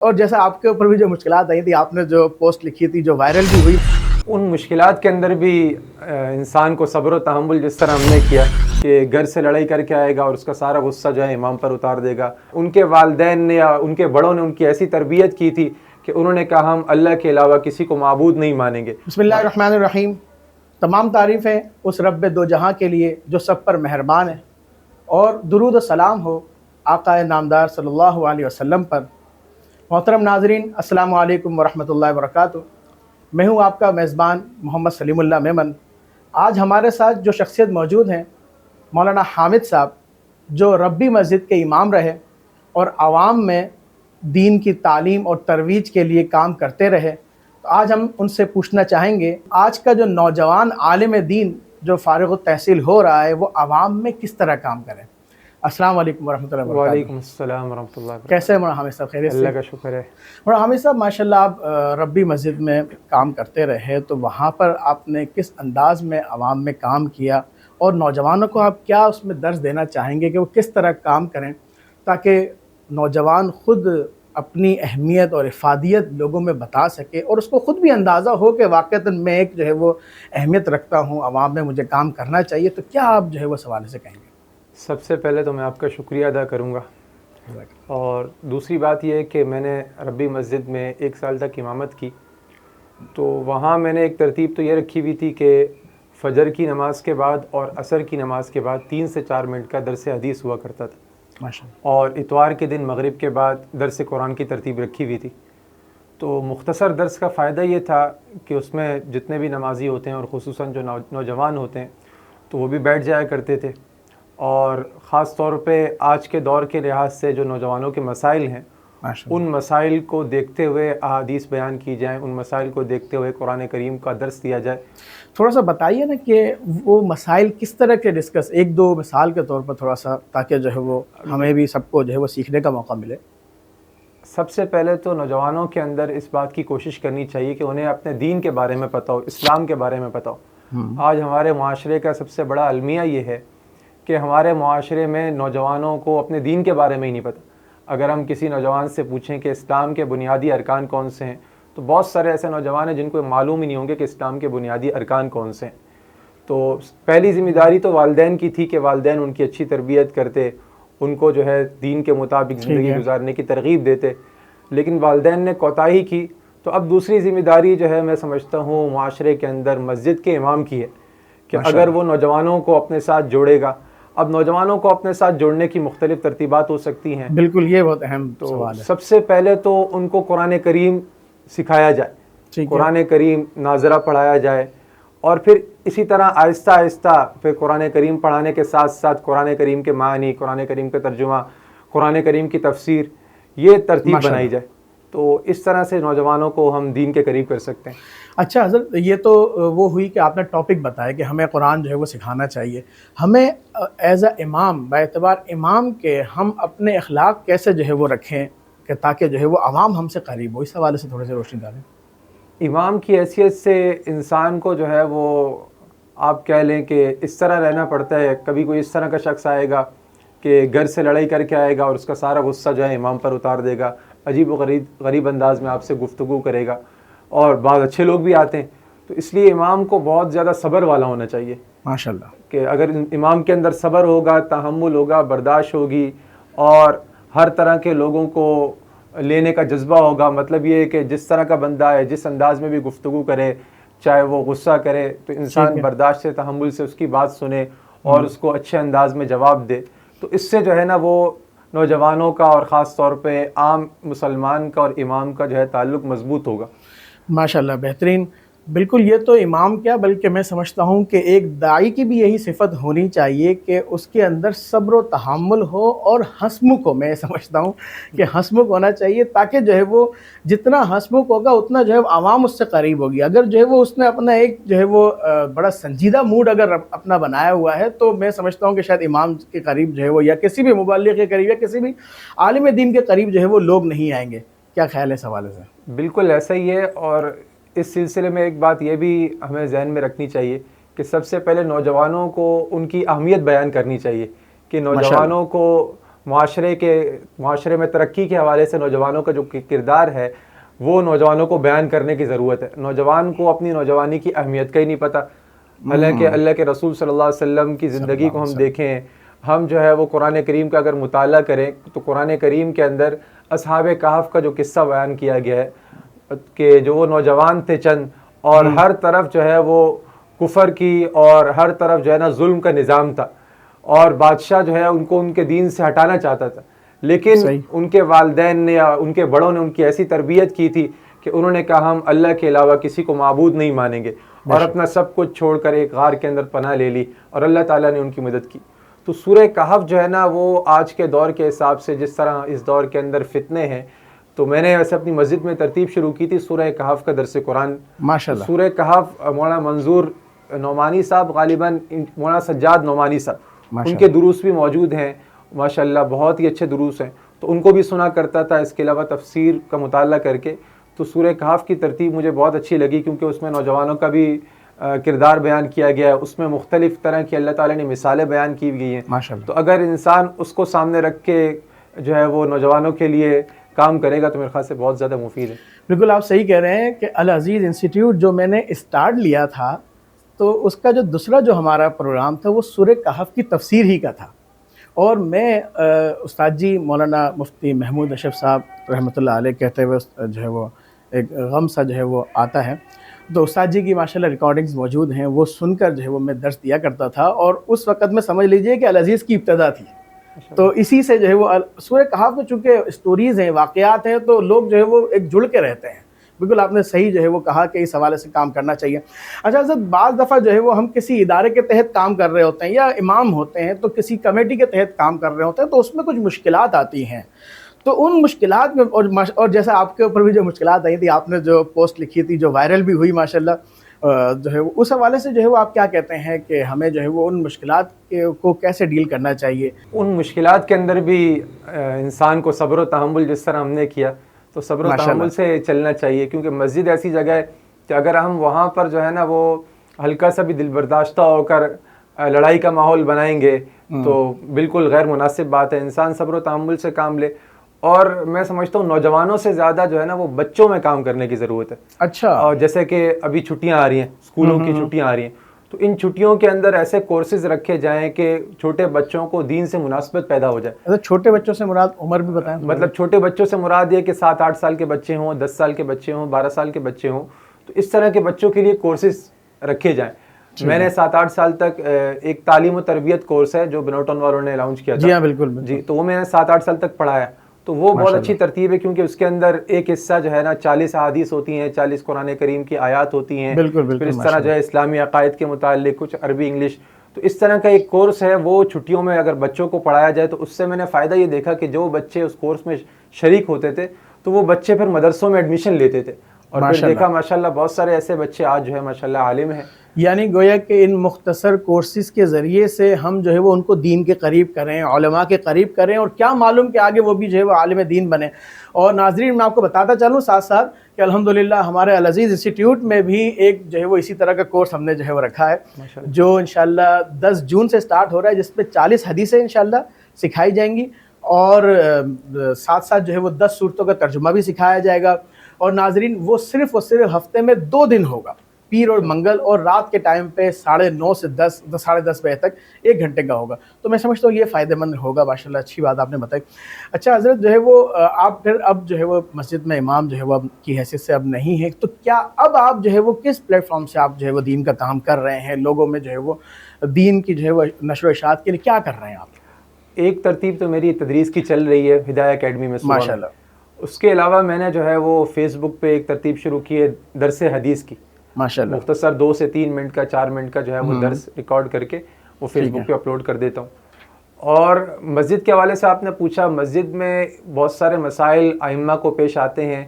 और जैसा आपके ऊपर भी जो मुश्किलात आई थी, आपने जो पोस्ट लिखी थी जो वायरल भी हुई, उन मुश्किलात के अंदर भी इंसान को सब्र व तहम्मुल जिस तरह हमने किया कि घर से लड़ाई करके आएगा और उसका सारा गुस्सा जो है इमाम पर उतार देगा। उनके वालिदैन ने या उनके बड़ों ने उनकी ऐसी तरबियत की थी कि उन्होंने कहा हम अल्लाह के अलावा किसी को माबूद नहीं मानेंगे। बिस्मिल्लाहिर्रहमानिर्रहीम। तमाम तारीफ़ें उस रब्बे दो जहां के लिए जो सब पर मेहरबान है, और दुरूद व सलाम हो आक़ाए नामदार सल्लल्लाहु अलैहि वसल्लम पर। मोहतरम नाज़रीन, अस्सलामु अलैकुम वरहमतुल्लाहि वबरकातुहू। मैं हूँ आपका मेज़बान मोहम्मद सलीमुल्लाह मेमन। आज हमारे साथ जो शख्सियत मौजूद हैं, मौलाना हामिद साहब, जो रब्बी मस्जिद के इमाम रहे और आवाम में दीन की तालीम और तरवीज के लिए काम करते रहे। तो आज हम उनसे पूछना चाहेंगे, आज का जो नौजवान आलिम दीन जो फ़ारिग़ तहसील हो रहा है, वो आवाम में किस तरह काम करें। अस्सलाम वालेकुम वरहमतुल्लाहि वबरकातुहू। वालेकुम अस्सलाम वरहमतुल्लाहि वबरकातुहू। कैसे हैं मौलाना हामिद साहब? खैरियत से? अल्लाह का शुक्र है। मौलाना हामिद साहब, माशाल्लाह आप रब्बी मस्जिद में काम करते रहे, तो वहाँ पर आपने किस अंदाज़ में आवाम में काम किया, और नौजवानों को आप क्या उसमें दर्स देना चाहेंगे कि वो किस तरह काम करें ताकि नौजवान ख़ुद अपनी अहमियत और इफ़ादियत लोगों में बता सके और उसको ख़ुद भी अंदाज़ा हो कि वाक़तन मैं एक जो है वो अहमियत रखता हूँ, आवाम में मुझे काम करना चाहिए। तो क्या आप जो है वो सवाल से कहेंगे? सबसे पहले तो मैं आपका शुक्रिया अदा करूँगा, और दूसरी बात यह है कि मैंने रब्बी मस्जिद में 1 साल तक इमामत की, तो वहाँ मैंने एक तरतीब तो ये रखी हुई थी कि फ़जर की नमाज़ के बाद और असर की नमाज़ के बाद 3 से 4 मिनट का दर्स हदीस हुआ करता था, माशाअल्लाह। और इतवार के दिन मगरिब के बाद दर्स कुरान की तरतीब रखी हुई थी। तो मुख्तसर दर्स का फ़ायदा ये था कि उसमें जितने भी नमाजी होते हैं और ख़ुसूसन जो नौजवान होते हैं तो वो भी बैठ जाया करते थे, और ख़ास तौर पे आज के दौर के लिहाज से जो नौजवानों के मसाइल हैं उन मसाइल को देखते हुए अहादीस बयान की जाएँ, उन मसाइल को देखते हुए कुरान करीम का दर्स दिया जाए। थोड़ा सा बताइए ना कि वो मसाइल किस तरह के डिस्कस, 1-2 मिसाल के तौर पर थोड़ा सा, ताकि जो है वो हमें भी सबको जो है वो सीखने का मौका मिले। सबसे पहले तो नौजवानों के अंदर इस बात की कोशिश करनी चाहिए कि उन्हें अपने दीन के बारे में पता हो, इस्लाम के बारे में पता हो। आज हमारे माशरे का सबसे बड़ा अलमिया ये है कि हमारे माशरे में नौजवानों को अपने दीन के बारे में ही नहीं पता। अगर हम किसी नौजवान से पूछें कि इस्लाम के बुनियादी अरकान कौन से हैं, तो बहुत सारे ऐसे नौजवान हैं जिनको मालूम ही नहीं होंगे कि इस्लाम के बुनियादी अरकान कौन से हैं। तो पहली ज़िम्मेदारी तो वालिदैन की थी कि वालिदैन उनकी अच्छी तरबियत करते, उनको जो है दीन के मुताबिक ज़िंदगी गुजारने की तरगीब देते, लेकिन वालिदैन ने कोताही की। तो अब दूसरी ज़िम्मेदारी जो है मैं समझता हूँ माशरे के अंदर मस्जिद के इमाम की है कि अगर वो नौजवानों को अपने साथ जोड़ेगा। अब नौजवानों को अपने साथ जोड़ने की मुख्तलिफ़ तरतीबात हो सकती हैं। बिल्कुल, ये बहुत अहम सवाल है। सबसे पहले तो उनको कुरान करीम सिखाया जाए, कुरान करीम नाज़रा पढ़ाया जाए, और फिर इसी तरह आहिस्ता आहिस्ता फिर कुरान करीम पढ़ाने के साथ साथ कुरान करीम के मानी, कुरान करीम का तर्जुमा, कुरान करीम की तफसीर, ये तरतीब बनाई जाए। तो इस तरह से नौजवानों को हम दीन के करीब कर सकते हैं। अच्छा हज़रत, ये तो वो हुई कि आपने टॉपिक बताया कि हमें कुरान जो है वो सिखाना चाहिए। हमें एज़ अ इमाम, बाएतबार इमाम के, हम अपने अखलाक कैसे जो है वो रखें कि ताकि जो है वो आवाम हमसे करीब हो? इस हवाले से थोड़ी सी रोशनी डालें। इमाम की हैसियत से इंसान को जो है वो आप कह लें कि इस तरह रहना पड़ता है। कभी कोई इस तरह का शख्स आएगा कि घर से लड़ाई करके आएगा और उसका सारा गुस्सा जो है इमाम पर उतार देगा, अजीब व गरीब अंदाज में आपसे गुफ्तगू करेगा, और बहुत अच्छे लोग भी आते हैं। तो इसलिए इमाम को बहुत ज़्यादा सब्र वाला होना चाहिए माशाल्लाह, कि अगर इमाम के अंदर सब्र होगा, तहम्मुल होगा, बर्दाश्त होगी, और हर तरह के लोगों को लेने का जज्बा होगा। मतलब ये है कि जिस तरह का बंदा है, जिस अंदाज में भी गुफ्तगू करे, चाहे वो गुस्सा करे, तो इंसान बर्दाश्त से, तहम्मुल से उसकी बात सुने और उसको अच्छे अंदाज में जवाब दे। तो इससे जो है ना वो नौजवानों का और ख़ास तौर पे आम मुसलमान का और इमाम का जो है ताल्लुक़ मज़बूत होगा। माशाल्लाह, बेहतरीन। बिल्कुल, ये तो इमाम क्या, बल्कि मैं समझता हूँ कि एक दाई की भी यही सिफ़त होनी चाहिए कि उसके अंदर सब्र व तहम्मुल हो और हंसमुख हो। मैं समझता हूँ कि हंसमुख होना चाहिए, ताकि जो है वो जितना हंसमुख होगा उतना जो है आवाम उससे करीब होगी। अगर जो है वो उसने अपना एक जो है वो बड़ा संजीदा मूड अगर अपना बनाया हुआ है, तो मैं समझता हूँ कि शायद इमाम के करीब जो है वो, या किसी भी मुबल्लिग़ के करीब, या किसी भी आलिम दीन के करीब जो है वो लोग नहीं आएंगे। क्या ख्याल है इस हवाले से? बिल्कुल ऐसा ही है, और इस सिलसिले में एक बात ये भी हमें जहन में रखनी चाहिए कि सबसे पहले नौजवानों को उनकी अहमियत बयान करनी चाहिए कि नौजवानों को माशरे में तरक्की के हवाले से नौजवानों का जो किरदार है वो नौजवानों को बयान करने की ज़रूरत है। नौजवान को अपनी नौजवानी की अहमियत का ही नहीं पता। हालांकि अल्लाह के रसूल सल्लल्लाहु अलैहि वसल्लम की ज़िंदगी को हम देखें, हम जो है वो कुरान करीम का अगर मुताला करें तो कुरान करीम के अंदर असहाबे कहफ का जो किस्सा बयान किया गया है कि जो वो नौजवान थे चंद, और हर तरफ जो है वो कुफर की और हर तरफ जो है ना जुल्म का निज़ाम था, और बादशाह जो है उनको उनके दीन से हटाना चाहता था, लेकिन उनके वालिदैन ने या उनके बड़ों ने उनकी ऐसी तरबियत की थी कि उन्होंने कहा हम अल्लाह के अलावा किसी को माबूद नहीं मानेंगे, और अपना सब कुछ छोड़कर एक गार के अंदर पनाह ले ली और अल्लाह ताला ने उनकी मदद की। तो सूरह कहफ जो है ना वो आज के दौर के हिसाब से जिस तरह इस दौर के अंदर फितने हैं, तो मैंने वैसे अपनी मस्जिद में तरतीब शुरू की थी सूरह कहफ का दरस कुरान। माशाल्लाह। सूरह कहफ मौलाना मंजूर नौमानी साहब, गालिबन मौलाना सज्जाद नौमानी साहब, उनके दुरूस भी मौजूद हैं माशाल्लाह, बहुत ही अच्छे दुरूस हैं, तो उनको भी सुना करता था। इसके अलावा तफसीर का मुताला करके तो सूरह कहफ की तरतीब मुझे बहुत अच्छी लगी, क्योंकि उसमें नौजवानों का भी किरदार बयान किया गया है, उसमें मुख्तलिफ़ तरह की अल्लाह ताला ने मिसालें बयान की गई हैं माशाल्लाह। तो अगर इंसान उसको सामने रख के जो है वो नौजवानों के लिए काम करेगा तो मेरे ख्याल से बहुत ज़्यादा मुफीद है। बिल्कुल आप सही कह रहे हैं कि अल अज़ीज़ इंस्टीट्यूट जो मैंने स्टार्ट लिया था, तो उसका जो दूसरा जो हमारा प्रोग्राम था वो सूरह कहफ की तफसीर ही का था, और मैं उस्ताद जी मौलाना मुफ्ती महमूद अशरफ साहब रहमतुल्लाह अलैह कहते हुए जो है वो एक गम सा जो है वो आता है, तो उस्ताद जी की माशाल्लाह रिकॉर्डिंग्स मौजूद हैं, वो सुनकर जो है वो मैं दर्स दिया करता था, और उस वक़्त में समझ लीजिए कि अल अज़ीज़ की इब्तिदा थी। तो इसी से जो है वो सूरह कहफ में चूँकि स्टोरीज़ हैं, वाक़यात हैं, तो लोग जो है वो एक जुड़ के रहते हैं। बिल्कुल आपने सही जो है वो कहा कि इस हवाले से काम करना चाहिए। अच्छा हज़रत, बाज़ दफ़ा जो है वो हम किसी इदारे के तहत काम कर रहे होते हैं या इमाम होते हैं, तो किसी कमेटी के तहत काम कर रहे होते हैं, तो उसमें कुछ मुश्किलात आती हैं। तो उन मुश्किलात में और जैसा आपके ऊपर भी जो मुश्किलात आई थी, आपने जो पोस्ट लिखी थी जो वायरल भी हुई माशाल्लाह, जो है उस हवाले से जो है वो आप क्या कहते हैं कि हमें जो है वो उन मुश्किलात को कैसे डील करना चाहिए? उन मुश्किलात के अंदर भी इंसान को सब्र व तहम्मुल, जिस तरह हमने किया, तो सब्र व तहम्मुल से चलना चाहिए, क्योंकि मस्जिद ऐसी जगह है कि अगर हम वहाँ पर जो है ना वो हल्का सा भी दिल बर्दाश्ता होकर लड़ाई का माहौल बनाएंगे तो बिल्कुल गैर मुनासिब बात है। इंसान सब्र व तहम्मुल से काम ले, और मैं समझता हूँ नौजवानों से ज़्यादा जो है ना वो बच्चों में काम करने की ज़रूरत है। अच्छा। और जैसे कि अभी छुट्टियाँ आ रही हैं, स्कूलों की छुट्टियाँ आ रही हैं, तो इन छुट्टियों के अंदर ऐसे कोर्सेज रखे जाएं कि छोटे बच्चों को दीन से मुनासबत पैदा हो जाए। मतलब छोटे बच्चों से मुराद उम्र भी बताएं? मतलब छोटे बच्चों से मुराद ये कि 7-8 साल के बच्चे हों, 10 साल के बच्चे हों, 12 साल के बच्चे हों, तो इस तरह के बच्चों के लिए कोर्सेज रखे जाएँ। मैंने 7-8 साल तक एक तालीम और तरबियत कोर्स है जो बिनोटन वालों ने लॉन्च किया था। जी हाँ, बिल्कुल जी, तो वो मैंने 7-8 साल तक पढ़ाया, तो वो बहुत अच्छी तरतीब है, क्योंकि उसके अंदर एक हिस्सा जो है ना 40 अहादीस होती हैं, 40 कुरान करीम की आयत होती हैं, फिर इस तरह जो है इस्लामी अकायद के मुताल्लिक कुछ अरबी इंग्लिश, तो इस तरह का एक कोर्स है। वो छुट्टियों में अगर बच्चों को पढ़ाया जाए तो उससे मैंने फ़ायदा ये देखा कि जो बच्चे उस कोर्स में शरीक होते थे तो वो बच्चे फिर मदरसों में एडमिशन लेते थे, और फिर देखा माशाल्लाह बहुत सारे ऐसे बच्चे आज जो है माशाल्लाह आलिम हैं। यानी गोया कि इन मुख्तसर कोर्सेज़ के ज़रिए से हम जो है वो उनको दीन के करीब करें, उलमा के करीब करें, और क्या मालूम कि आगे वो भी जो है वो आलिम दीन बने। और नाज़रीन, मैं आपको बताता चलूँ साथ साथ कि अल्हम्दुलिल्लाह हमारे अल अज़ीज़ इंस्टीट्यूट में भी एक जो है वो इसी तरह का कोर्स हमने जो है वो रखा है, जो इंशाल्लाह 10 जून से स्टार्ट हो रहा है, जिसमें 40 हदीसें इंशाल्लाह सिखाई जाएंगी, और साथ साथ जो है वो 10 सूरतों का तर्जुमा भी सिखाया जाएगा। और नाज़रीन, वो सिर्फ़ हफ्ते में 2 दिन होगा, पीर और मंगल, और रात के टाइम पे 9:30 से 10 साढ़े 10 बजे तक 1 घंटे का होगा। तो मैं समझता हूँ ये फ़ायदेमंद होगा माशाल्लाह, अच्छी बात आपने बताई। अच्छा हज़रत, जो है वो आप फिर अब जो है वो मस्जिद में इमाम जो है वो अब की हैसियत से अब नहीं है, तो क्या अब आप जो है वो किस प्लेटफॉर्म से आप जो है वो दीन का काम कर रहे हैं, लोगों में जो है वो दीन की जो है वो नशर व इशाअत के लिए क्या कर रहे हैं आप? एक तरतीब तो मेरी तदरीस की चल रही है हिदाया अकेडमी में माशाल्लाह। उसके अलावा मैंने जो है वो फेसबुक पे एक तरतीब शुरू की है दरस हदीस की, माशाल्लाह, मुख्तसर 2 से 3 मिनट का 4 मिनट का जो है वो दर्स रिकॉर्ड करके वो फेसबुक पे अपलोड कर देता हूँ। और मस्जिद के हवाले से आपने पूछा, मस्जिद में बहुत सारे मसाइल अइम्मा को पेश आते हैं,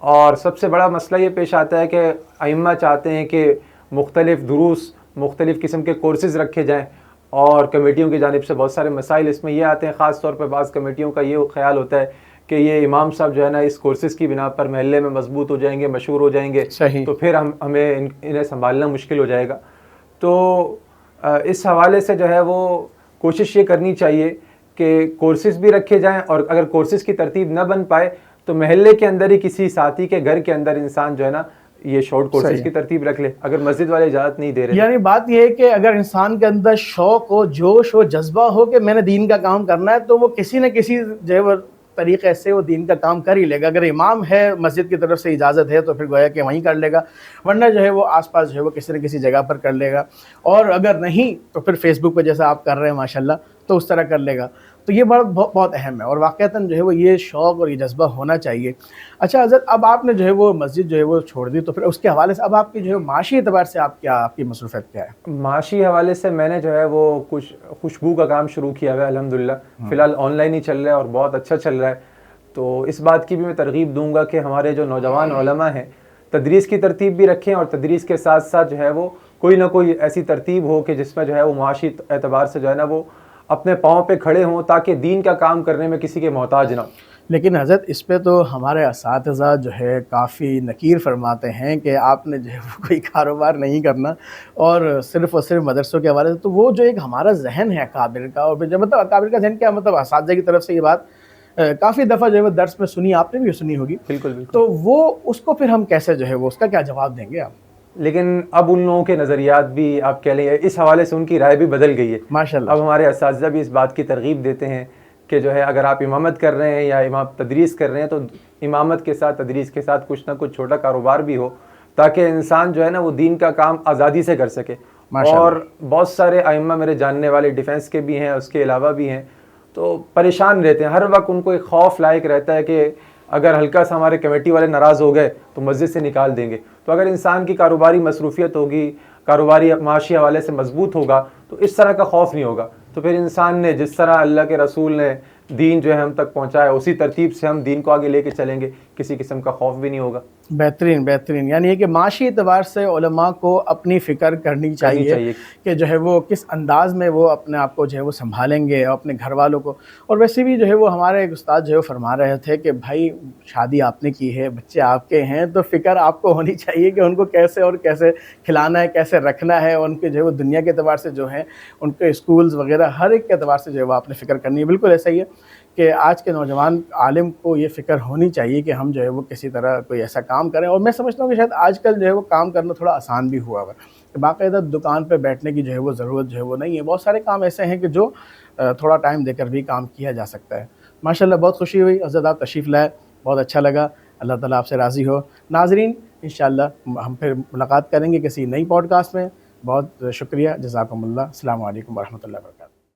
और सबसे बड़ा मसला ये पेश आता है कि अइम्मा चाहते हैं कि मुख्तलिफ़ दुरूस, मुख्तलिफ़ किस्म के कोर्सेज़ रखे जाएँ, और कमेटियों की जानिब से बहुत सारे मसाइल इसमें ये आते हैं। ख़ास तौर पर बाज़ कमेटियों का ये ख्याल होता है कि ये इमाम साहब जो है ना इस कोर्सेज़ की बिना पर महल्ले में मजबूत हो जाएंगे, मशहूर हो जाएंगे, तो फिर हमें इन्हें संभालना मुश्किल हो जाएगा। तो इस हवाले से जो है वो कोशिश ये करनी चाहिए कि कोर्सेज़ भी रखे जाएं, और अगर कोर्सेज़ की तरतीब न बन पाए तो महल्ले के अंदर ही किसी साथी के घर के अंदर इंसान जो है ना ये शॉर्ट कोर्सेज की तरतीब रख ले, अगर मस्जिद वाले इजाज़त नहीं दे रहे। यानी बात यह है कि अगर इंसान के अंदर शौक़ हो, जोश हो, जज्बा हो कि मैंने दीन का काम करना है, तो वो किसी न किसी जो है वो तरीक़े से वो दीन का काम कर ही लेगा। अगर इमाम है, मस्जिद की तरफ से इजाज़त है, तो फिर गोया कि वहीं कर लेगा, वरना जो है वो आसपास जो है वो किसी न किसी जगह पर कर लेगा, और अगर नहीं तो फिर फेसबुक पर जैसा आप कर रहे हैं माशाल्लाह, तो उस तरह कर लेगा। तो ये बहुत अहम है, और वाक़तन जो है वो ये शौक़ और ये जज्बा होना चाहिए। अच्छा हज़रत, अब आपने जो है वो मस्जिद जो है वो छोड़ दी, तो फिर उसके हवाले से अब आपकी जो है माशी एतबार से आप क्या, आपकी मसरूफ़ियत क्या है? माशी हवाले से मैंने जो है वो कुछ खुशबू का काम शुरू किया हुआ है अल्हम्दुलिल्लाह। फ़िलहाल ऑनलाइन ही चल रहा है और बहुत अच्छा चल रहा है। तो इस बात की भी मैं तरग़ीब दूँगा कि हमारे जो नौजवान उलमा हैं, तदरीस की तरतीब भी रखें, और तदरीस के साथ साथ जो है वो कोई ना कोई ऐसी तरतीब हो कि जिसमें जो है वो माशी एतबार से जो है ना वो अपने पाँव पे खड़े हों, ताकि दीन का काम करने में किसी के मोहताज ना हो। लेकिन हज़रत, इस पे तो हमारे असातिज़ा जो है काफ़ी नकीर फरमाते हैं कि आपने जो है वो कोई कारोबार नहीं करना, और सिर्फ़ मदरसों के हवाले से। तो वो जो एक हमारा ज़हन है अकाबिर का, और जब मतलब अकाबिर का ज़हन क्या मतलब, असातिज़ा की तरफ से ये बात काफ़ी दफ़ा जो है वो दर्स में सुनी, आपने भी सुनी होगी। बिल्कुल, बिल्कुल। तो वो उसको फिर हम कैसे जो है वो उसका क्या जवाब देंगे आप? लेकिन अब उन लोगों के नज़रियात भी आप कह लें, इस हवाले से उनकी राय भी बदल गई है माशाल्लाह। अब हमारे असातिज़ा भी इस बात की तरग़ीब देते हैं कि जो है अगर आप इमामत कर रहे हैं या इमाम तदरीस कर रहे हैं, तो इमामत के साथ तदरीस के साथ कुछ ना कुछ छोटा कारोबार भी हो, ताकि इंसान जो है ना वो दीन का काम आज़ादी से कर सके। और बहुत सारे आइम्मा मेरे जानने वाले डिफेंस के भी हैं, उसके अलावा भी हैं, तो परेशान रहते हैं हर वक्त। उनको एक खौफ लायक रहता है कि अगर हल्का सा हमारे कमेटी वाले नाराज़ हो गए तो मस्जिद से निकाल देंगे। तो अगर इंसान की कारोबारी मसरूफ़ियत होगी, कारोबारी माशी हवाले से मजबूत होगा, तो इस तरह का खौफ नहीं होगा। तो फिर इंसान ने जिस तरह अल्लाह के रसूल ने दीन जो है हम तक पहुँचाया, उसी तरतीब से हम दीन को आगे लेके चलेंगे, किसी किस्म का खौफ भी नहीं होगा। बेहतरीन, बेहतरीन। यानी ये कि माशी एतबार से उलमा को अपनी फ़िक्र करनी चाहिए कि जो है वो किस अंदाज़ में वो अपने आप को जो है वो सँभालेंगे, और अपने घर वालों को। और वैसे भी जो है वो हमारे एक उस्ताद जो है फरमा रहे थे कि भाई शादी आपने की है, बच्चे आपके हैं, तो फ़िक्र आपको होनी चाहिए कि उनको कैसे और कैसे खिलाना है, कैसे रखना है, और उनके जो है वो दुनिया के एतबार से जो है उनके स्कूल्स वग़ैरह हर एक के एतबार से जो है वो आपने फ़िक्र करनी है। बिल्कुल ऐसा ही है कि आज के नौजवान आलिम को ये फ़िक्र होनी चाहिए कि हम जो है वो किसी तरह कोई ऐसा काम करें। और मैं समझता हूँ कि शायद आजकल जो है वो काम करना थोड़ा आसान भी हुआ है, कि बाकायदा दुकान पे बैठने की जो है वो ज़रूरत जो है वो नहीं है। बहुत सारे काम ऐसे हैं कि जो थोड़ा टाइम देकर भी काम किया जा सकता है। माशाल्लाह, बहुत खुशी हुई हज़रत आप तशरीफ़ लाए, बहुत अच्छा लगा। अल्लाह ताला आपसे राज़ी हो। नाज़रीन, इंशाअल्लाह हम फिर मुलाकात करेंगे किसी नई पॉडकास्ट में। बहुत शुक्रिया, जज़ाकुमुल्लाह। अस्सलामु अलैकुम व रहमतुल्लाहि व बरकातहू।